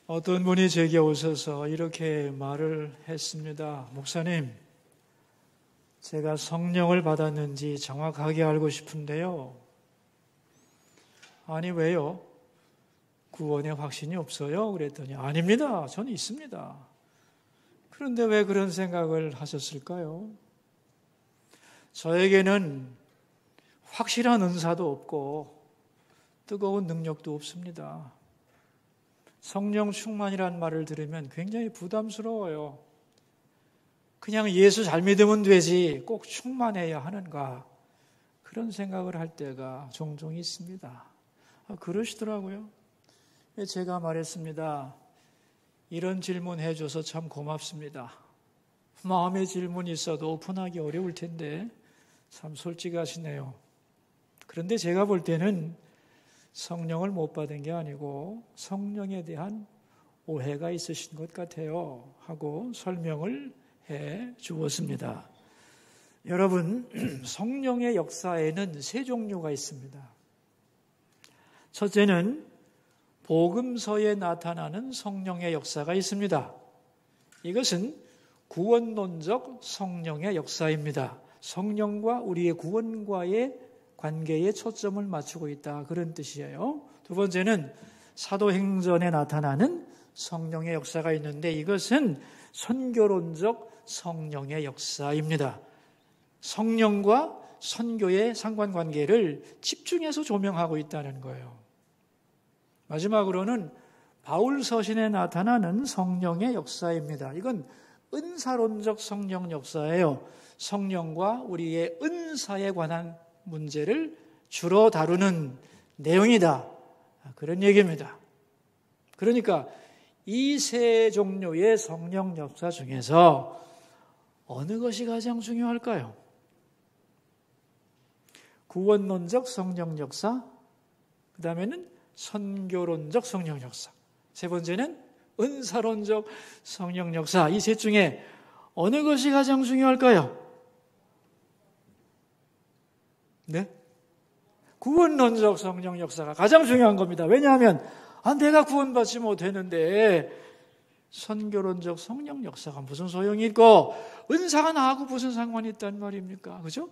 어떤 분이 제게 오셔서 이렇게 말을 했습니다. 목사님, 제가 성령을 받았는지 정확하게 알고 싶은데요. 아니, 왜요? 구원의 확신이 없어요? 그랬더니 아닙니다. 저는 있습니다. 그런데 왜 그런 생각을 하셨을까요? 저에게는 확실한 은사도 없고 뜨거운 능력도 없습니다. 성령 충만이라는 말을 들으면 굉장히 부담스러워요. 그냥 예수 잘 믿으면 되지 꼭 충만해야 하는가, 그런 생각을 할 때가 종종 있습니다. 그러시더라고요. 제가 말했습니다. 이런 질문 해줘서 참 고맙습니다. 마음의 질문이 있어도 오픈하기 어려울 텐데 참 솔직하시네요. 그런데 제가 볼 때는 성령을 못 받은 게 아니고 성령에 대한 오해가 있으신 것 같아요 하고 설명을 해 주었습니다. 여러분, 성령의 역사에는 세 종류가 있습니다. 첫째는 복음서에 나타나는 성령의 역사가 있습니다. 이것은 구원론적 성령의 역사입니다. 성령과 우리의 구원과의 관계에 초점을 맞추고 있다, 그런 뜻이에요. 두 번째는 사도행전에 나타나는 성령의 역사가 있는데 이것은 선교론적 성령의 역사입니다. 성령과 선교의 상관관계를 집중해서 조명하고 있다는 거예요. 마지막으로는 바울 서신에 나타나는 성령의 역사입니다. 이건 은사론적 성령 역사예요. 성령과 우리의 은사에 관한 문제를 주로 다루는 내용이다, 그런 얘기입니다. 그러니까 이 세 종류의 성령 역사 중에서 어느 것이 가장 중요할까요? 구원론적 성령 역사, 그 다음에는 선교론적 성령 역사, 세 번째는 은사론적 성령 역사. 이 셋 중에 어느 것이 가장 중요할까요? 네? 구원론적 성령 역사가 가장 중요한 겁니다. 왜냐하면 내가 구원받지 못했는데 선교론적 성령 역사가 무슨 소용이 있고 은사가 나하고 무슨 상관이 있단 말입니까? 그죠?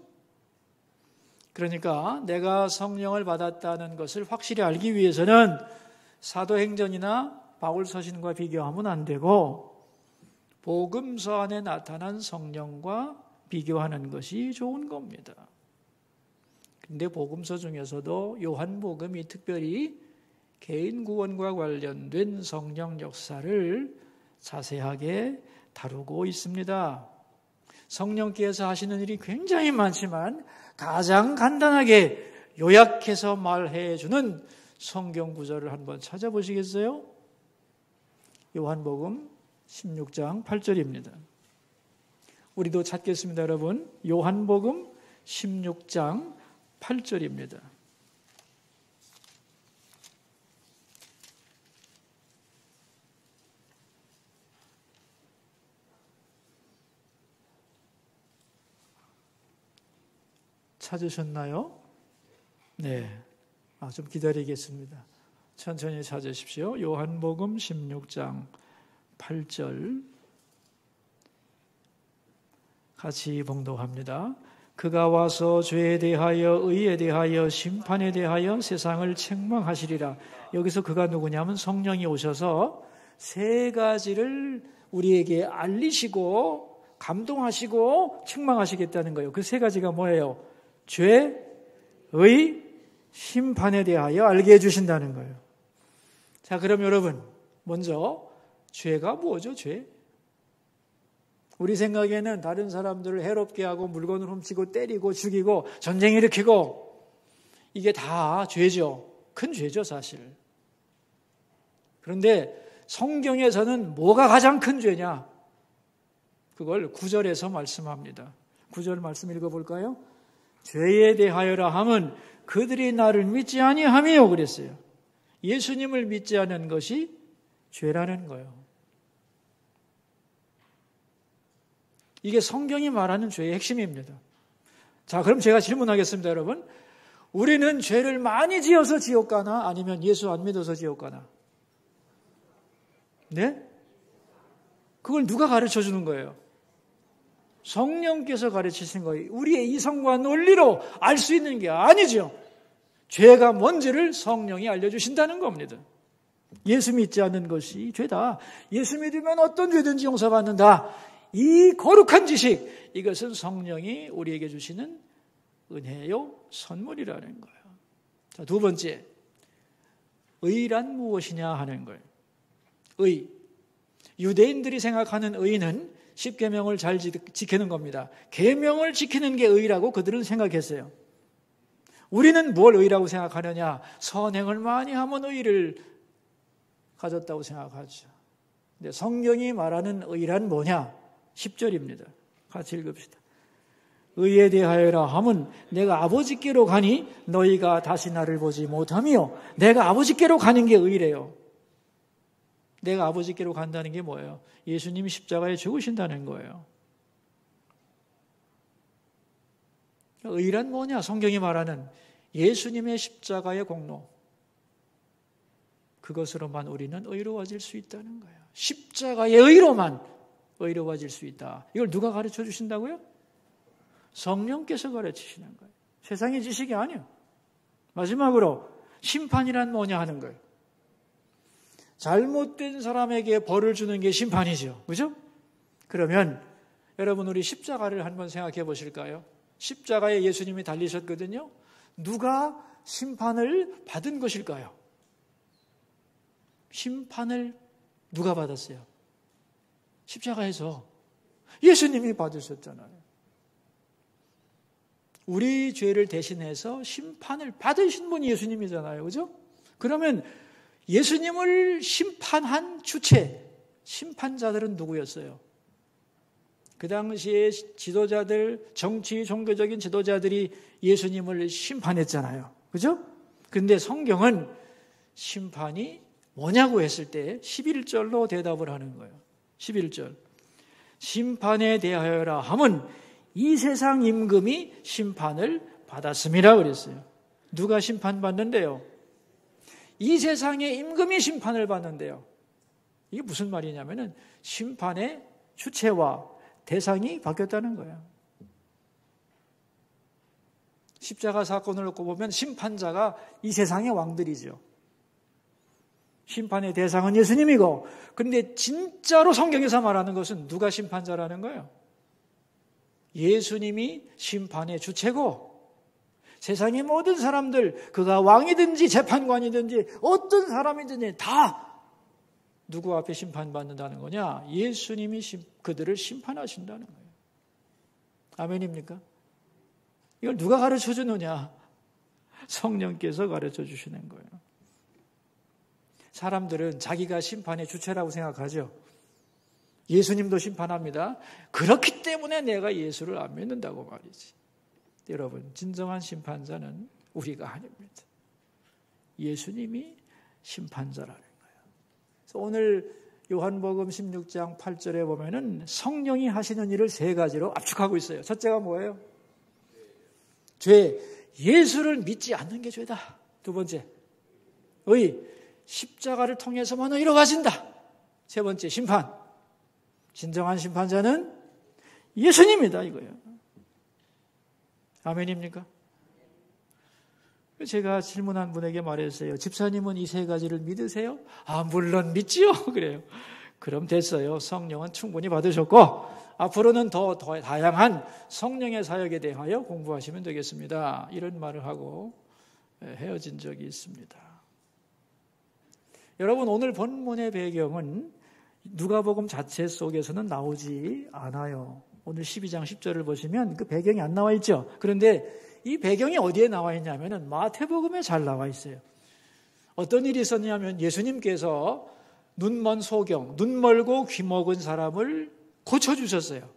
그러니까 내가 성령을 받았다는 것을 확실히 알기 위해서는 사도행전이나 바울서신과 비교하면 안 되고 복음서 안에 나타난 성령과 비교하는 것이 좋은 겁니다. 근데 복음서 중에서도 요한복음이 특별히 개인 구원과 관련된 성령 역사를 자세하게 다루고 있습니다. 성령께서 하시는 일이 굉장히 많지만 가장 간단하게 요약해서 말해주는 성경 구절을 한번 찾아보시겠어요? 요한복음 16장 8절입니다. 우리도 찾겠습니다, 여러분. 요한복음 16장 8절입니다. 찾으셨나요? 네. 좀 기다리겠습니다. 천천히 찾으십시오. 요한복음 16장 8절 같이 봉독합니다. 그가 와서 죄에 대하여 의에 대하여 심판에 대하여 세상을 책망하시리라. 여기서 그가 누구냐면 성령이 오셔서 세 가지를 우리에게 알리시고 감동하시고 책망하시겠다는 거예요. 그 세 가지가 뭐예요? 죄, 의, 심판에 대하여 알게 해주신다는 거예요. 자, 그럼 여러분, 먼저 죄가 뭐죠? 죄? 우리 생각에는 다른 사람들을 해롭게 하고 물건을 훔치고 때리고 죽이고 전쟁 일으키고 이게 다 죄죠. 큰 죄죠, 사실. 그런데 성경에서는 뭐가 가장 큰 죄냐? 그걸 9절에서 말씀합니다. 9절 말씀 읽어볼까요? 죄에 대하여라 함은 그들이 나를 믿지 아니함이요 그랬어요. 예수님을 믿지 않은 것이 죄라는 거예요. 이게 성경이 말하는 죄의 핵심입니다. 자, 그럼 제가 질문하겠습니다, 여러분. 우리는 죄를 많이 지어서 지옥 가나 아니면 예수 안 믿어서 지옥 가나? 네? 그걸 누가 가르쳐 주는 거예요? 성령께서 가르치신 거예요. 우리의 이성과 논리로 알 수 있는 게 아니죠. 죄가 뭔지를 성령이 알려주신다는 겁니다. 예수 믿지 않는 것이 죄다. 예수 믿으면 어떤 죄든지 용서받는다. 이 거룩한 지식, 이것은 성령이 우리에게 주시는 은혜요 선물이라는 거예요. 자, 두 번째, 의란 무엇이냐 하는 거예요. 의. 유대인들이 생각하는 의는 십계명을 잘 지키는 겁니다. 계명을 지키는 게 의라고 그들은 생각했어요. 우리는 뭘 의라고 생각하느냐? 선행을 많이 하면 의를 가졌다고 생각하죠. 근데 성경이 말하는 의란 뭐냐? 10절입니다. 같이 읽읍시다. 의에 대하여라 함은 내가 아버지께로 가니 너희가 다시 나를 보지 못하며, 내가 아버지께로 가는 게 의래요. 내가 아버지께로 간다는 게 뭐예요? 예수님이 십자가에 죽으신다는 거예요. 의란 뭐냐? 성경이 말하는 예수님의 십자가의 공로, 그것으로만 우리는 의로워질 수 있다는 거예요. 십자가의 의로만 의로워질 수 있다. 이걸 누가 가르쳐 주신다고요? 성령께서 가르치시는 거예요. 세상의 지식이 아니에요. 마지막으로 심판이란 뭐냐 하는 거예요. 잘못된 사람에게 벌을 주는 게 심판이죠. 그죠? 그러면 여러분, 우리 십자가를 한번 생각해 보실까요? 십자가에 예수님이 달리셨거든요. 누가 심판을 받은 것일까요? 심판을 누가 받았어요? 십자가에서 예수님이 받으셨잖아요. 우리 죄를 대신해서 심판을 받으신 분이 예수님이잖아요. 그죠? 그러면 예수님을 심판한 주체, 심판자들은 누구였어요? 그 당시에 지도자들, 정치, 종교적인 지도자들이 예수님을 심판했잖아요. 그죠? 그런데 성경은 심판이 뭐냐고 했을 때 11절로 대답을 하는 거예요. 11절. 심판에 대하여라 함은 이 세상 임금이 심판을 받았음이라 그랬어요. 누가 심판받는데요? 이 세상의 임금이 심판을 받는데요. 이게 무슨 말이냐면은 심판의 주체와 대상이 바뀌었다는 거예요. 십자가 사건을 놓고 보면 심판자가 이 세상의 왕들이죠. 심판의 대상은 예수님이고, 그런데 진짜로 성경에서 말하는 것은 누가 심판자라는 거예요? 예수님이 심판의 주체고, 세상의 모든 사람들, 그가 왕이든지 재판관이든지 어떤 사람이든지 다 누구 앞에 심판받는다는 거냐? 예수님이 그들을 심판하신다는 거예요. 아멘입니까? 이걸 누가 가르쳐 주느냐? 성령께서 가르쳐 주시는 거예요. 사람들은 자기가 심판의 주체라고 생각하죠. 예수님도 심판합니다. 그렇기 때문에 내가 예수를 안 믿는다고 말이지. 여러분, 진정한 심판자는 우리가 아닙니다. 예수님이 심판자라는 거예요. 그래서 오늘 요한복음 16장 8절에 보면은 성령이 하시는 일을 세 가지로 압축하고 있어요. 첫째가 뭐예요? 죄, 예수를 믿지 않는 게 죄다. 두 번째, 의, 십자가를 통해서만 의로 가진다. 세 번째, 심판. 진정한 심판자는 예수님이다 이거예요. 아멘입니까? 제가 질문한 분에게 말했어요. 집사님은 이 세 가지를 믿으세요? 아, 물론 믿지요. 그래요. 그럼 됐어요. 성령은 충분히 받으셨고 앞으로는 더 다양한 성령의 사역에 대하여 공부하시면 되겠습니다. 이런 말을 하고 헤어진 적이 있습니다. 여러분, 오늘 본문의 배경은 누가복음 자체 속에서는 나오지 않아요. 오늘 12장 10절을 보시면 그 배경이 안 나와 있죠. 그런데 이 배경이 어디에 나와 있냐면은 마태복음에 잘 나와 있어요. 어떤 일이 있었냐면 예수님께서 눈먼 소경, 눈 멀고 귀 먹은 사람을 고쳐주셨어요.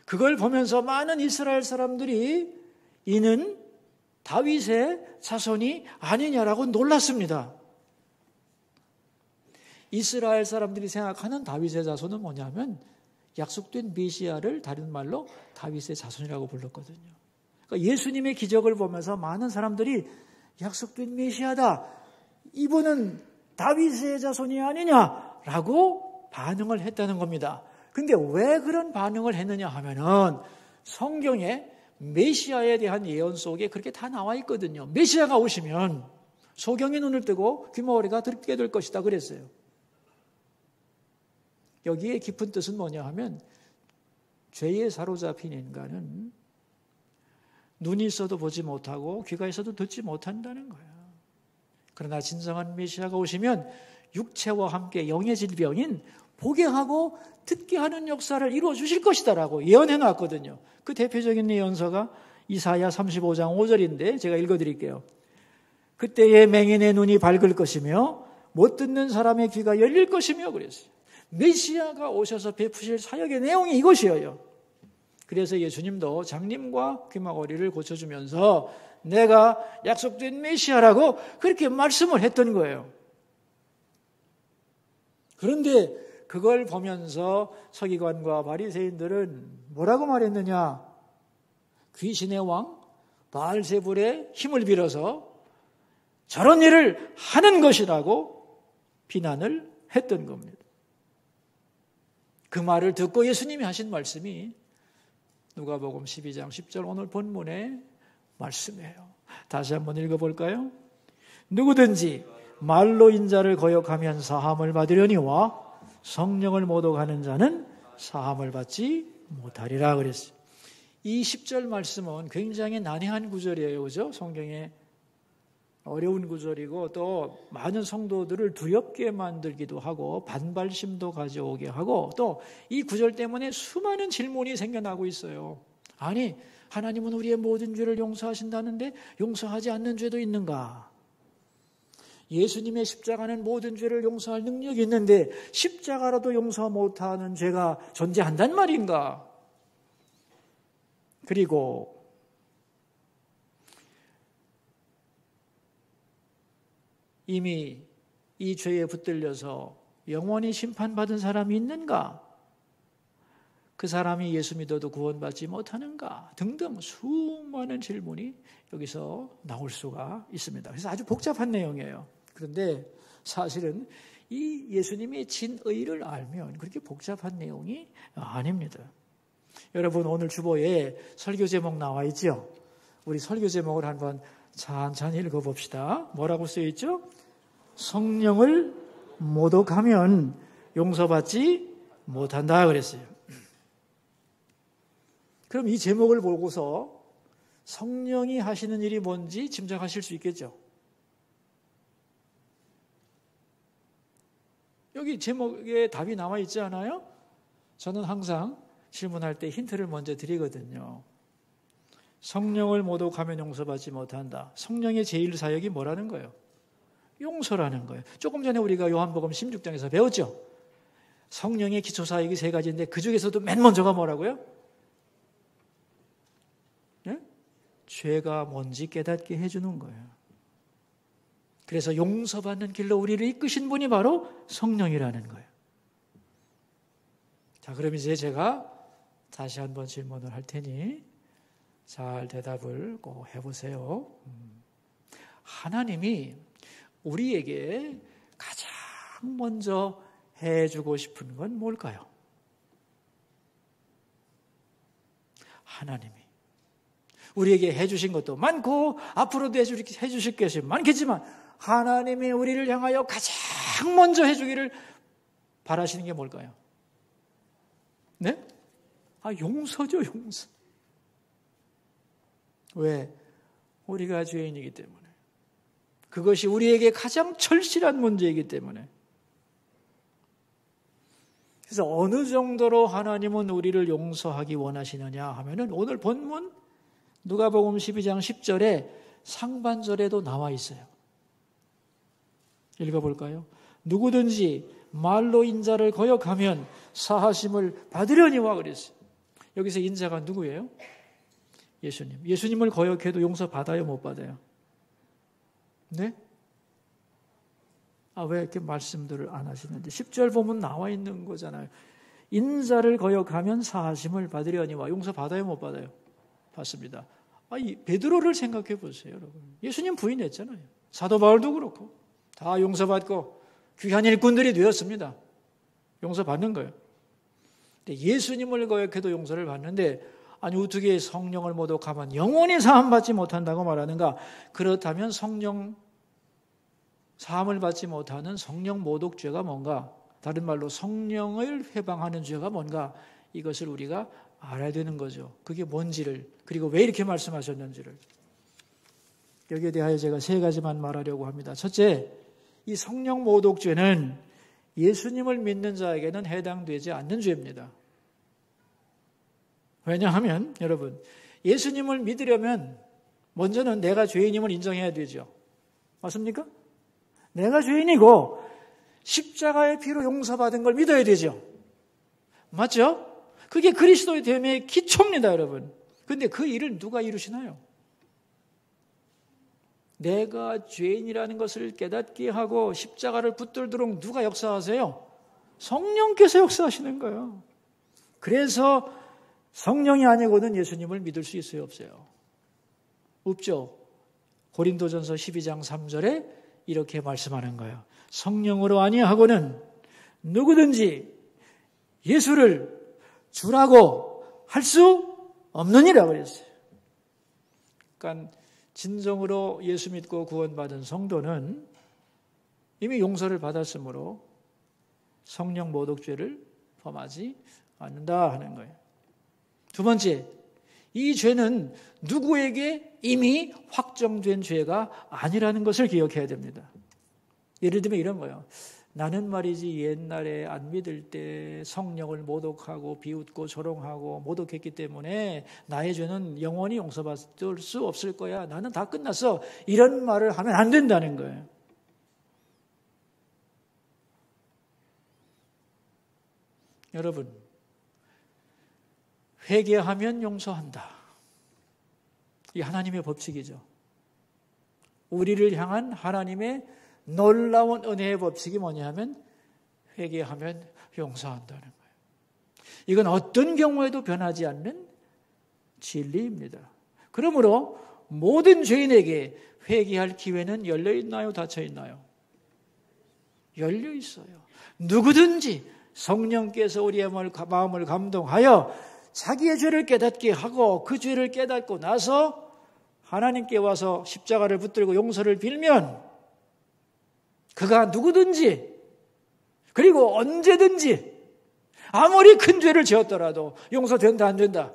그걸 보면서 많은 이스라엘 사람들이 이는 다윗의 자손이 아니냐라고 놀랐습니다. 이스라엘 사람들이 생각하는 다윗의 자손은 뭐냐면 약속된 메시아를 다른 말로 다윗의 자손이라고 불렀거든요. 그러니까 예수님의 기적을 보면서 많은 사람들이 약속된 메시아다, 이분은 다윗의 자손이 아니냐, 라고 반응을 했다는 겁니다. 근데 왜 그런 반응을 했느냐 하면은 성경에 메시아에 대한 예언 속에 그렇게 다 나와 있거든요. 메시아가 오시면 소경이 눈을 뜨고 귀머거리가 듣게 될 것이다 그랬어요. 여기에 깊은 뜻은 뭐냐 하면 죄에 사로잡힌 인간은 눈이 있어도 보지 못하고 귀가 있어도 듣지 못한다는 거야. 그러나 진정한 메시아가 오시면 육체와 함께 영의 질병인 보게 하고 듣게 하는 역사를 이루어 주실 것이다라고 예언해 놨거든요. 그 대표적인 예언서가 이사야 35장 5절인데 제가 읽어드릴게요. 그때의 맹인의 눈이 밝을 것이며 못 듣는 사람의 귀가 열릴 것이며 그랬어요. 메시아가 오셔서 베푸실 사역의 내용이 이것이에요. 그래서 예수님도 장님과 귀머거리를 고쳐주면서 내가 약속된 메시아라고 그렇게 말씀을 했던 거예요. 그런데 그걸 보면서 서기관과 바리새인들은 뭐라고 말했느냐? 귀신의 왕 바알세불의 힘을 빌어서 저런 일을 하는 것이라고 비난을 했던 겁니다. 그 말을 듣고 예수님이 하신 말씀이 누가복음 12장 10절 오늘 본문의 말씀이에요. 다시 한번 읽어볼까요? 누구든지 말로 인자를 거역하면 사함을 받으려니와 성령을 모독하는 자는 사함을 받지 못하리라 그랬어요. 이 10절 말씀은 굉장히 난해한 구절이에요. 그죠? 성경에 어려운 구절이고 또 많은 성도들을 두렵게 만들기도 하고 반발심도 가져오게 하고 또 이 구절 때문에 수많은 질문이 생겨나고 있어요. 아니, 하나님은 우리의 모든 죄를 용서하신다는데 용서하지 않는 죄도 있는가? 예수님의 십자가는 모든 죄를 용서할 능력이 있는데 십자가라도 용서 못하는 죄가 존재한단 말인가? 그리고 이미 이 죄에 붙들려서 영원히 심판받은 사람이 있는가? 그 사람이 예수 믿어도 구원받지 못하는가? 등등 수많은 질문이 여기서 나올 수가 있습니다. 그래서 아주 복잡한 내용이에요. 그런데 사실은 이 예수님의 진의를 알면 그렇게 복잡한 내용이 아닙니다. 여러분 오늘 주보에 설교 제목 나와 있죠? 우리 설교 제목을 한번 찬찬히 읽어봅시다. 뭐라고 쓰여있죠? 성령을 모독하면 용서받지 못한다 그랬어요. 그럼 이 제목을 보고서 성령이 하시는 일이 뭔지 짐작하실 수 있겠죠? 여기 제목에 답이 나와 있지 않아요? 저는 항상 질문할 때 힌트를 먼저 드리거든요. 성령을 모독하면 용서받지 못한다. 성령의 제1사역이 뭐라는 거예요? 용서라는 거예요. 조금 전에 우리가 요한복음 16장에서 배웠죠? 성령의 기초사역이 3가지인데 그 중에서도 맨 먼저가 뭐라고요? 네? 죄가 뭔지 깨닫게 해주는 거예요. 그래서 용서받는 길로 우리를 이끄신 분이 바로 성령이라는 거예요. 자, 그럼 이제 제가 다시 한번 질문을 할 테니 잘 대답을 꼭 해보세요. 하나님이 우리에게 가장 먼저 해주고 싶은 건 뭘까요? 하나님이 우리에게 해주신 것도 많고 앞으로도 해주실 것이 많겠지만 하나님이 우리를 향하여 가장 먼저 해주기를 바라시는 게 뭘까요? 네? 용서죠, 용서. 왜? 우리가 죄인이기 때문에. 그것이 우리에게 가장 절실한 문제이기 때문에. 그래서 어느 정도로 하나님은 우리를 용서하기 원하시느냐 하면은 오늘 본문 누가복음 12장 10절에 상반절에도 나와 있어요. 읽어볼까요? 누구든지 말로 인자를 거역하면 사하심을 받으려니와 그랬어요. 여기서 인자가 누구예요? 예수님. 예수님을 거역해도 용서받아요, 못 받아요? 네? 왜 이렇게 말씀들을 안 하시는지. 10절 보면 나와 있는 거잖아요. 인자를 거역하면 사하심을 받으려니와 용서받아요, 못 받아요? 받습니다. 이 베드로를 생각해 보세요, 여러분. 예수님 부인했잖아요. 사도 바울도 그렇고 다 용서받고 귀한 일꾼들이 되었습니다. 용서받는 거예요. 근데 예수님을 거역해도 용서를 받는데 아니 어떻게 성령을 모독하면 영원히 사함받지 못한다고 말하는가? 그렇다면 성령 사함을 받지 못하는 성령 모독죄가 뭔가? 다른 말로 성령을 회방하는 죄가 뭔가? 이것을 우리가 알아야 되는 거죠. 그게 뭔지를, 그리고 왜 이렇게 말씀하셨는지를. 여기에 대하여 제가 3가지만 말하려고 합니다. 첫째, 이 성령 모독죄는 예수님을 믿는 자에게는 해당되지 않는 죄입니다. 왜냐하면 여러분, 예수님을 믿으려면 먼저는 내가 죄인임을 인정해야 되죠. 맞습니까? 내가 죄인이고 십자가의 피로 용서받은 걸 믿어야 되죠. 맞죠? 그게 그리스도의 됨의 기초입니다, 여러분. 그런데 그 일을 누가 이루시나요? 내가 죄인이라는 것을 깨닫게 하고 십자가를 붙들도록 누가 역사하세요? 성령께서 역사하시는 거예요. 그래서 성령이 아니고는 예수님을 믿을 수 있어요, 없어요? 없죠. 고린도전서 12장 3절에 이렇게 말씀하는 거예요. 성령으로 아니하고는 누구든지 예수를 주라고 할 수 없느니라 그랬어요. 그러니까 진정으로 예수 믿고 구원받은 성도는 이미 용서를 받았으므로 성령 모독죄를 범하지 않는다 하는 거예요. 두 번째, 이 죄는 누구에게 이미 확정된 죄가 아니라는 것을 기억해야 됩니다. 예를 들면 이런 거예요. 나는 말이지 옛날에 안 믿을 때 성령을 모독하고 비웃고 조롱하고 모독했기 때문에 나의 죄는 영원히 용서받을 수 없을 거야. 나는 다 끝났어. 이런 말을 하면 안 된다는 거예요. 여러분, 회개하면 용서한다. 이 하나님의 법칙이죠. 우리를 향한 하나님의 놀라운 은혜의 법칙이 뭐냐면 회개하면 용서한다는 거예요. 이건 어떤 경우에도 변하지 않는 진리입니다. 그러므로 모든 죄인에게 회개할 기회는 열려 있나요? 닫혀 있나요? 열려 있어요. 누구든지 성령께서 우리의 마음을 감동하여 자기의 죄를 깨닫게 하고 그 죄를 깨닫고 나서 하나님께 와서 십자가를 붙들고 용서를 빌면 그가 누구든지 그리고 언제든지 아무리 큰 죄를 지었더라도 용서된다 안 된다?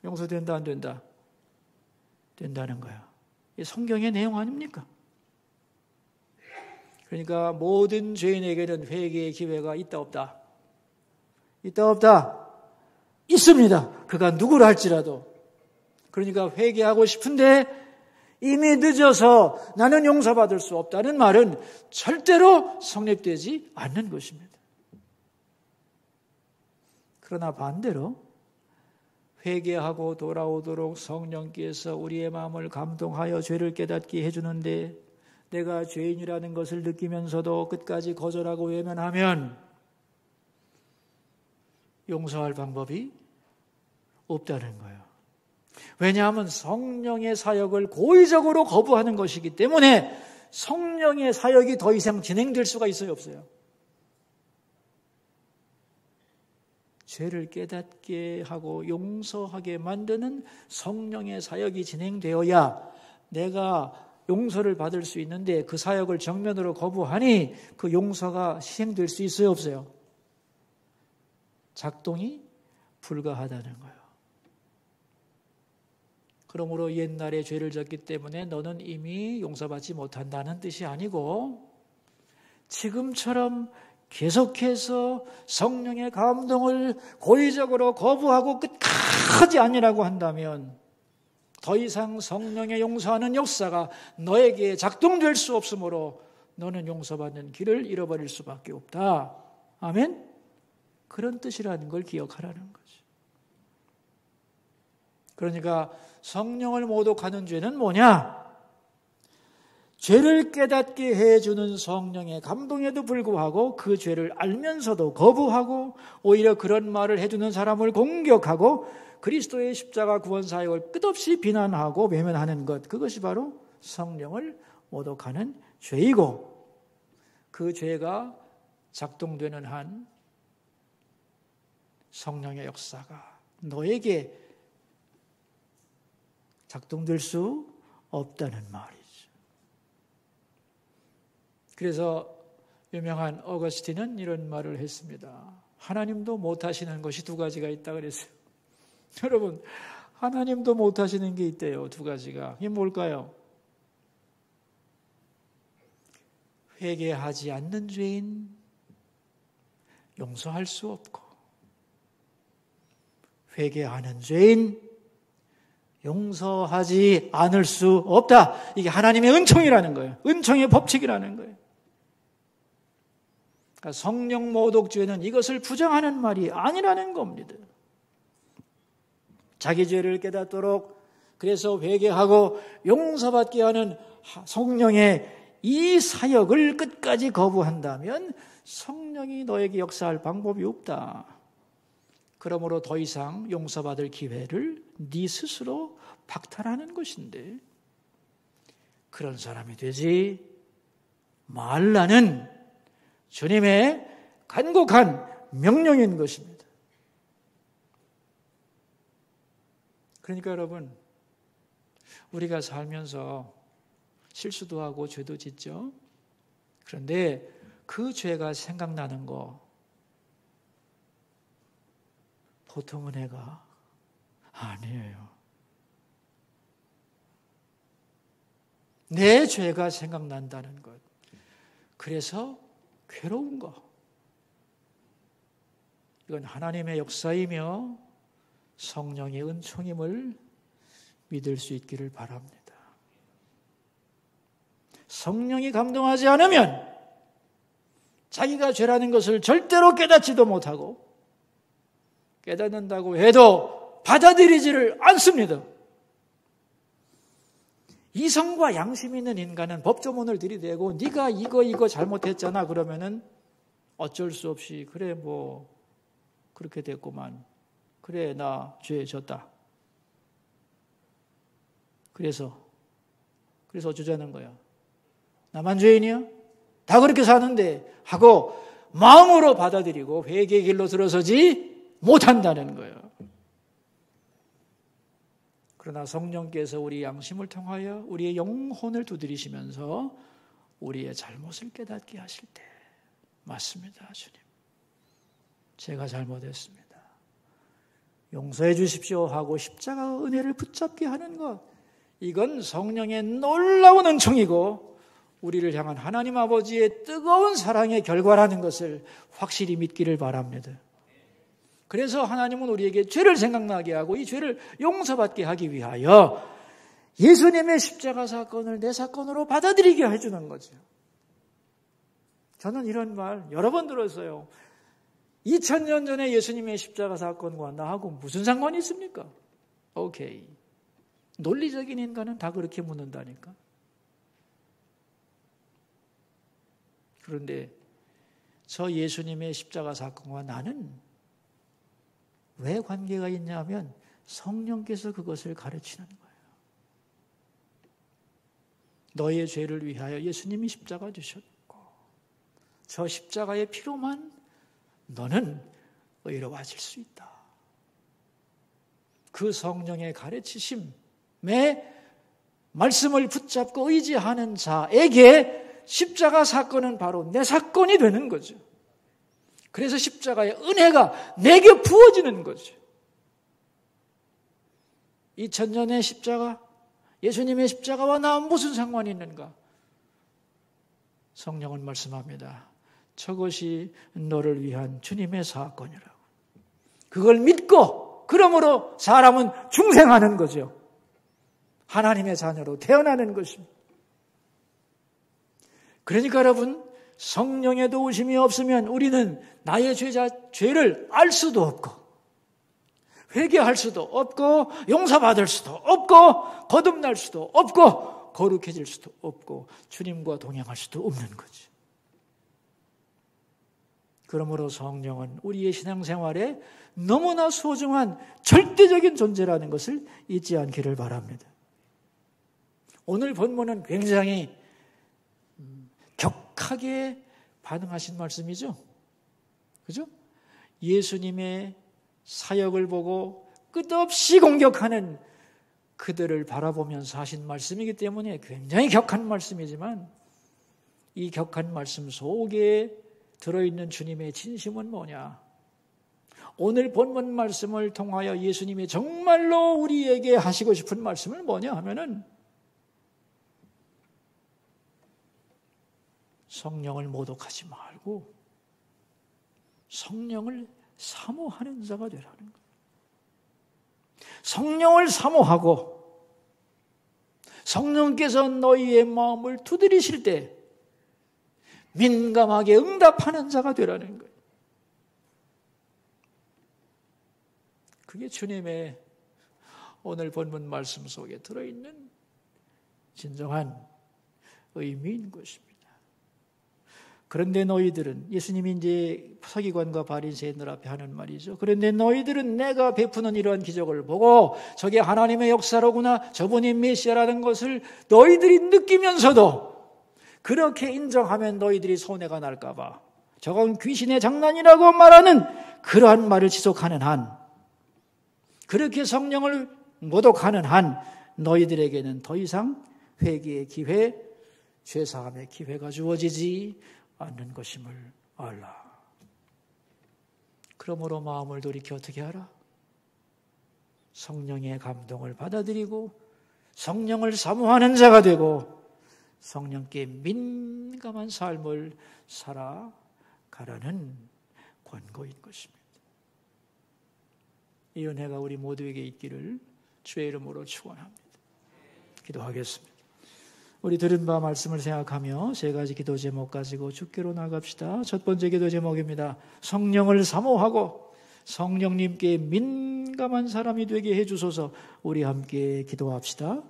용서된다 안 된다? 된다는 거야. 이 성경의 내용 아닙니까? 그러니까 모든 죄인에게는 회개의 기회가 있다 없다? 있다 없다? 있습니다. 그가 누구라 할지라도. 그러니까 회개하고 싶은데 이미 늦어서 나는 용서받을 수 없다는 말은 절대로 성립되지 않는 것입니다. 그러나 반대로 회개하고 돌아오도록 성령께서 우리의 마음을 감동하여 죄를 깨닫게 해주는데 내가 죄인이라는 것을 느끼면서도 끝까지 거절하고 외면하면 용서할 방법이 없다는 거예요. 왜냐하면 성령의 사역을 고의적으로 거부하는 것이기 때문에 성령의 사역이 더 이상 진행될 수가 있어요, 없어요? 죄를 깨닫게 하고 용서하게 만드는 성령의 사역이 진행되어야 내가 용서를 받을 수 있는데 그 사역을 정면으로 거부하니 그 용서가 시행될 수 있어요, 없어요? 작동이 불가하다는 거예요. 그러므로 옛날에 죄를 졌기 때문에 너는 이미 용서받지 못한다는 뜻이 아니고 지금처럼 계속해서 성령의 감동을 고의적으로 거부하고 끝까지 아니라고 한다면 더 이상 성령의 용서하는 역사가 너에게 작동될 수 없으므로 너는 용서받는 길을 잃어버릴 수밖에 없다. 아멘? 그런 뜻이라는 걸 기억하라는 거죠. 그러니까 성령을 모독하는 죄는 뭐냐? 죄를 깨닫게 해주는 성령의 감동에도 불구하고 그 죄를 알면서도 거부하고 오히려 그런 말을 해주는 사람을 공격하고 그리스도의 십자가 구원 사역을 끝없이 비난하고 외면하는 것, 그것이 바로 성령을 모독하는 죄이고 그 죄가 작동되는 한 성령의 역사가 너에게 작동될 수 없다는 말이죠. 그래서 유명한 어거스틴은 이런 말을 했습니다. 하나님도 못하시는 것이 두 가지가 있다 그랬어요. 여러분, 하나님도 못하시는 게 있대요. 두 가지가. 이게 뭘까요? 회개하지 않는 죄인 용서할 수 없고, 회개하는 죄인 용서하지 않을 수 없다. 이게 하나님의 은총이라는 거예요. 은총의 법칙이라는 거예요. 그러니까 성령 모독죄는 이것을 부정하는 말이 아니라는 겁니다. 자기 죄를 깨닫도록 그래서 회개하고 용서받게 하는 성령의 이 사역을 끝까지 거부한다면 성령이 너에게 역사할 방법이 없다. 그러므로 더 이상 용서받을 기회를 네 스스로 박탈하는 것인데 그런 사람이 되지 말라는 주님의 간곡한 명령인 것입니다. 그러니까 여러분, 우리가 살면서 실수도 하고 죄도 짓죠. 그런데 그 죄가 생각나는 거 보통 은혜가 아니에요. 내 죄가 생각난다는 것. 그래서 괴로운 거. 이건 하나님의 역사이며 성령의 은총임을 믿을 수 있기를 바랍니다. 성령이 감동하지 않으면 자기가 죄라는 것을 절대로 깨닫지도 못하고 깨닫는다고 해도 받아들이지를 않습니다. 이성과 양심 있는 인간은 법조문을 들이대고 네가 이거 잘못했잖아 그러면은 어쩔 수 없이 그래 뭐 그렇게 됐구만. 그래 나 죄 졌다. 그래서 어쩌자는 거야. 나만 죄인이야? 다 그렇게 사는데 하고 마음으로 받아들이고 회개의 길로 들어서지 못한다는 거예요. 그러나 성령께서 우리 양심을 통하여 우리의 영혼을 두드리시면서 우리의 잘못을 깨닫게 하실 때 맞습니다, 주님. 제가 잘못했습니다. 용서해 주십시오 하고 십자가 은혜를 붙잡게 하는 것, 이건 성령의 놀라운 은총이고 우리를 향한 하나님 아버지의 뜨거운 사랑의 결과라는 것을 확실히 믿기를 바랍니다. 그래서 하나님은 우리에게 죄를 생각나게 하고 이 죄를 용서받게 하기 위하여 예수님의 십자가 사건을 내 사건으로 받아들이게 해주는 거죠. 저는 이런 말 여러 번 들었어요. 2000년 전에 예수님의 십자가 사건과 나하고 무슨 상관이 있습니까? 오케이. 논리적인 인간은 다 그렇게 묻는다니까. 그런데 저 예수님의 십자가 사건과 나는 왜 관계가 있냐면 성령께서 그것을 가르치는 거예요. 너의 죄를 위하여 예수님이 십자가 주셨고 저 십자가의 피로만 너는 의로워질 수 있다. 그 성령의 가르치심에 말씀을 붙잡고 의지하는 자에게 십자가 사건은 바로 내 사건이 되는 거죠. 그래서 십자가의 은혜가 내게 부어지는 거죠. 2000년의 십자가, 예수님의 십자가와 나 무슨 상관이 있는가? 성령은 말씀합니다. 저것이 너를 위한 주님의 사건이라고. 그걸 믿고 그러므로 사람은 중생하는 거죠. 하나님의 자녀로 태어나는 것입니다. 그러니까 여러분, 성령의 도우심이 없으면 우리는 나의 죄를 알 수도 없고 회개할 수도 없고 용서받을 수도 없고 거듭날 수도 없고 거룩해질 수도 없고 주님과 동행할 수도 없는 거죠. 그러므로 성령은 우리의 신앙생활에 너무나 소중한 절대적인 존재라는 것을 잊지 않기를 바랍니다. 오늘 본문은 굉장히 격하게 반응하신 말씀이죠. 그죠? 예수님의 사역을 보고 끝없이 공격하는 그들을 바라보면서 하신 말씀이기 때문에 굉장히 격한 말씀이지만 이 격한 말씀 속에 들어있는 주님의 진심은 뭐냐? 오늘 본문 말씀을 통하여 예수님이 정말로 우리에게 하시고 싶은 말씀은 뭐냐 하면은 성령을 모독하지 말고 성령을 사모하는 자가 되라는 거예요. 성령을 사모하고 성령께서 너희의 마음을 두드리실 때 민감하게 응답하는 자가 되라는 거예요. 그게 주님의 오늘 본문 말씀 속에 들어있는 진정한 의미인 것입니다. 그런데 너희들은, 예수님이 이제 서기관과 바리새인들 앞에 하는 말이죠. 그런데 너희들은 내가 베푸는 이러한 기적을 보고 저게 하나님의 역사로구나, 저분이 메시아라는 것을 너희들이 느끼면서도 그렇게 인정하면 너희들이 손해가 날까 봐 저건 귀신의 장난이라고 말하는 그러한 말을 지속하는 한, 그렇게 성령을 모독하는 한 너희들에게는 더 이상 회개의 기회, 죄사함의 기회가 주어지지 않는 것임을 알라. 그러므로 마음을 돌이켜 어떻게 하라? 성령의 감동을 받아들이고 성령을 사모하는 자가 되고 성령께 민감한 삶을 살아가라는 권고인 것입니다. 이 은혜가 우리 모두에게 있기를 주의 이름으로 축원합니다. 기도하겠습니다. 우리 들은 바 말씀을 생각하며 세 가지 기도 제목 가지고 주께로 나갑시다. 첫 번째 기도 제목입니다. 성령을 사모하고 성령님께 민감한 사람이 되게 해주소서. 우리 함께 기도합시다.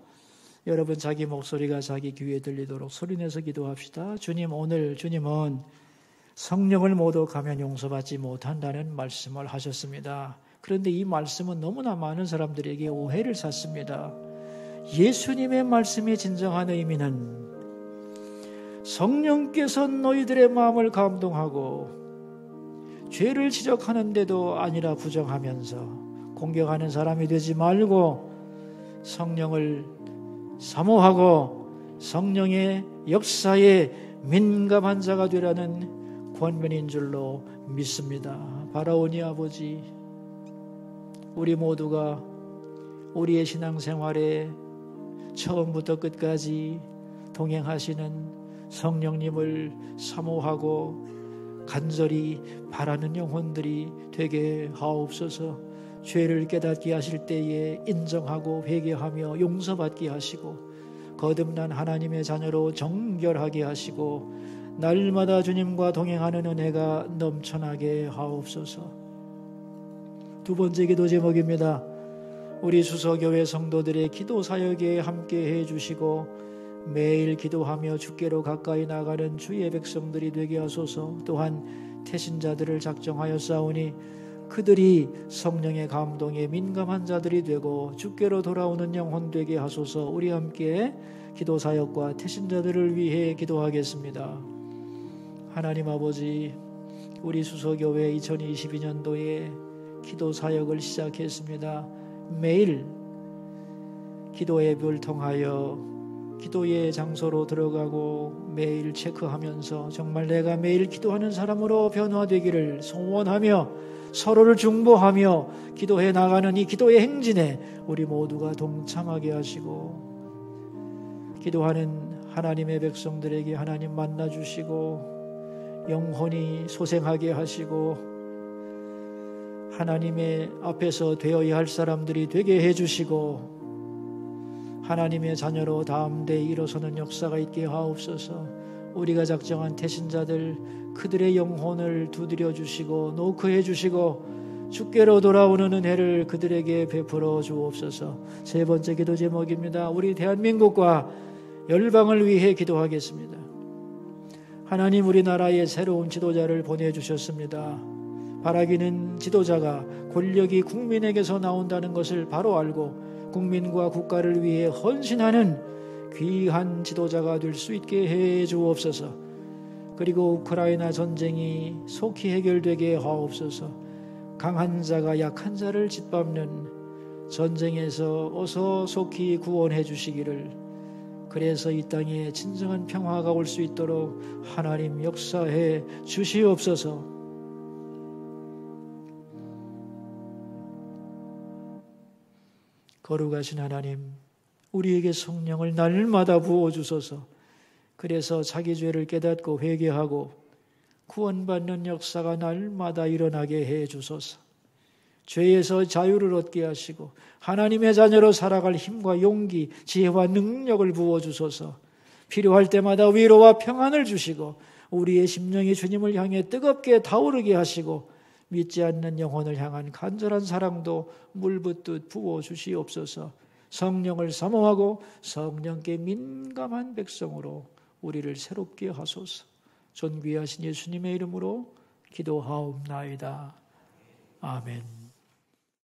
여러분 자기 목소리가 자기 귀에 들리도록 소리내서 기도합시다. 주님, 오늘 주님은 성령을 모독하면 용서받지 못한다는 말씀을 하셨습니다. 그런데 이 말씀은 너무나 많은 사람들에게 오해를 샀습니다. 예수님의 말씀의 진정한 의미는 성령께서 너희들의 마음을 감동하고 죄를 지적하는데도 아니라 부정하면서 공격하는 사람이 되지 말고 성령을 사모하고 성령의 역사에 민감한 자가 되라는 권면인 줄로 믿습니다. 바라오니 아버지, 우리 모두가 우리의 신앙생활에 처음부터 끝까지 동행하시는 성령님을 사모하고 간절히 바라는 영혼들이 되게 하옵소서. 죄를 깨닫게 하실 때에 인정하고 회개하며 용서받게 하시고 거듭난 하나님의 자녀로 정결하게 하시고 날마다 주님과 동행하는 은혜가 넘쳐나게 하옵소서. 두 번째 기도 제목입니다. 우리 수서교회 성도들의 기도 사역에 함께 해주시고 매일 기도하며 주께로 가까이 나가는 주의 백성들이 되게 하소서. 또한 태신자들을 작정하여 싸우니 그들이 성령의 감동에 민감한 자들이 되고 주께로 돌아오는 영혼 되게 하소서. 우리 함께 기도 사역과 태신자들을 위해 기도하겠습니다. 하나님 아버지, 우리 수서교회 2022년도에 기도 사역을 시작했습니다. 매일 기도 앱을 통하여 기도의 장소로 들어가고 매일 체크하면서 정말 내가 매일 기도하는 사람으로 변화되기를 소원하며 서로를 중보하며 기도해 나가는 이 기도의 행진에 우리 모두가 동참하게 하시고 기도하는 하나님의 백성들에게 하나님 만나주시고 영혼이 소생하게 하시고 하나님의 앞에서 되어야 할 사람들이 되게 해주시고 하나님의 자녀로 다음 대에 일어서는 역사가 있게 하옵소서. 우리가 작정한 태신자들 그들의 영혼을 두드려 주시고 노크해 주시고 주께로 돌아오는 은혜를 그들에게 베풀어 주옵소서. 세 번째 기도 제목입니다. 우리 대한민국과 열방을 위해 기도하겠습니다. 하나님, 우리나라에 새로운 지도자를 보내주셨습니다. 바라기는 지도자가 권력이 국민에게서 나온다는 것을 바로 알고 국민과 국가를 위해 헌신하는 귀한 지도자가 될 수 있게 해 주옵소서. 그리고 우크라이나 전쟁이 속히 해결되게 하옵소서. 강한 자가 약한 자를 짓밟는 전쟁에서 어서 속히 구원해 주시기를, 그래서 이 땅에 진정한 평화가 올 수 있도록 하나님 역사해 주시옵소서. 거룩하신 하나님, 우리에게 성령을 날마다 부어주소서. 그래서 자기 죄를 깨닫고 회개하고 구원받는 역사가 날마다 일어나게 해 주소서. 죄에서 자유를 얻게 하시고 하나님의 자녀로 살아갈 힘과 용기, 지혜와 능력을 부어주소서. 필요할 때마다 위로와 평안을 주시고 우리의 심령이 주님을 향해 뜨겁게 타오르게 하시고 믿지 않는 영혼을 향한 간절한 사랑도 물붓듯 부어주시옵소서. 성령을 사모하고 성령께 민감한 백성으로 우리를 새롭게 하소서. 존귀하신 예수님의 이름으로 기도하옵나이다. 아멘.